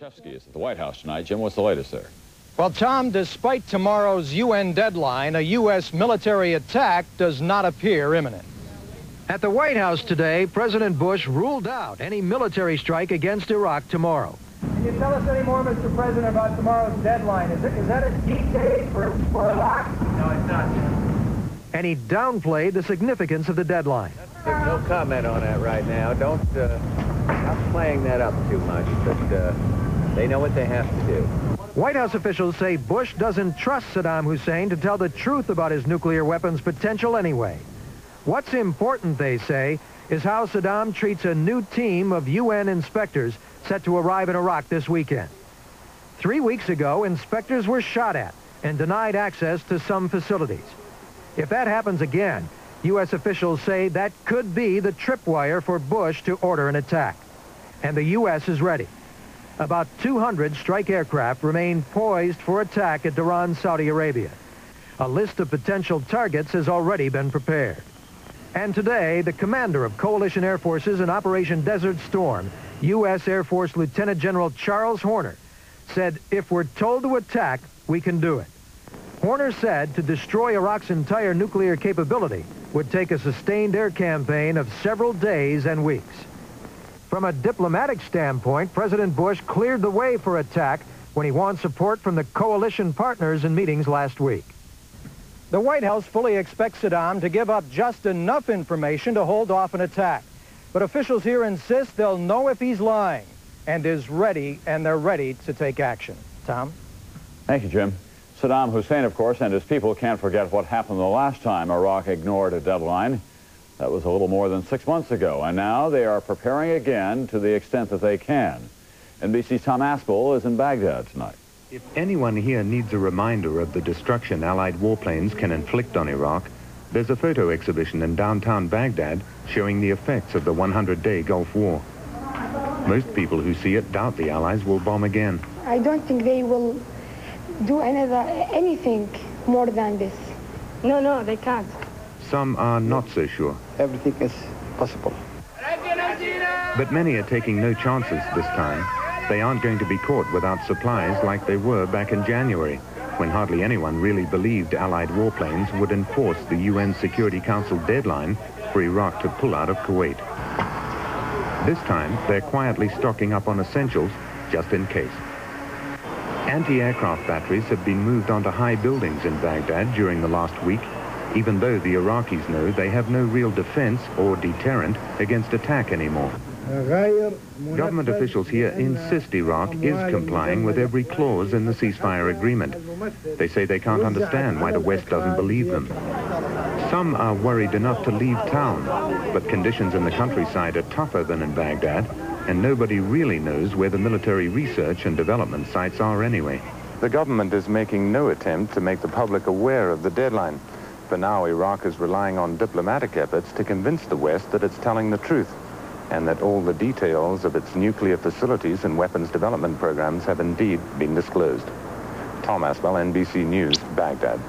Is at the White House tonight. Jim, what's the latest there? Well, Tom, despite tomorrow's UN deadline, a U.S. military attack does not appear imminent. At the White House today, President Bush ruled out any military strike against Iraq tomorrow. Can you tell us any more, Mr. President, about tomorrow's deadline? Is that a deep date for Iraq? No, it's not. And he downplayed the significance of the deadline. No comment on that right now. Don't stop playing that up too much, but they know what they have to do. White House officials say Bush doesn't trust Saddam Hussein to tell the truth about his nuclear weapons potential anyway. What's important, they say, is how Saddam treats a new team of UN inspectors set to arrive in Iraq this weekend. 3 weeks ago, inspectors were shot at and denied access to some facilities. If that happens again, U.S. officials say that could be the tripwire for Bush to order an attack. And the U.S. is ready. About 200 strike aircraft remain poised for attack at Dhahran, Saudi Arabia. A list of potential targets has already been prepared. And today, the commander of coalition air forces in Operation Desert Storm, U.S. Air Force Lieutenant General Charles Horner, said, if we're told to attack, we can do it. Horner said to destroy Iraq's entire nuclear capability would take a sustained air campaign of several days and weeks. From a diplomatic standpoint, President Bush cleared the way for attack when he won support from the coalition partners in meetings last week. The White House fully expects Saddam to give up just enough information to hold off an attack. But officials here insist they'll know if he's lying and is ready, and they're ready to take action. Tom? Thank you, Jim. Saddam Hussein, of course, and his people can't forget what happened the last time Iraq ignored a deadline. That was a little more than 6 months ago, and now they are preparing again to the extent that they can. NBC's Tom Aspel is in Baghdad tonight. If anyone here needs a reminder of the destruction Allied warplanes can inflict on Iraq, there's a photo exhibition in downtown Baghdad showing the effects of the 100-day Gulf War. Most people who see it doubt the Allies will bomb again. I don't think they will do anything more than this. No, they can't. Some are not so sure. Everything is possible. But many are taking no chances this time. They aren't going to be caught without supplies like they were back in January, when hardly anyone really believed Allied warplanes would enforce the UN Security Council deadline for Iraq to pull out of Kuwait. This time, they're quietly stocking up on essentials just in case. Anti-aircraft batteries have been moved onto high buildings in Baghdad during the last week, even though the Iraqis know they have no real defense or deterrent against attack anymore. Government officials here insist Iraq is complying with every clause in the ceasefire agreement. They say they can't understand why the West doesn't believe them. Some are worried enough to leave town, but conditions in the countryside are tougher than in Baghdad, and nobody really knows where the military research and development sites are anyway. The government is making no attempt to make the public aware of the deadline. For now, Iraq is relying on diplomatic efforts to convince the West that it's telling the truth, and that all the details of its nuclear facilities and weapons development programs have indeed been disclosed. Tom Aspel, NBC News, Baghdad.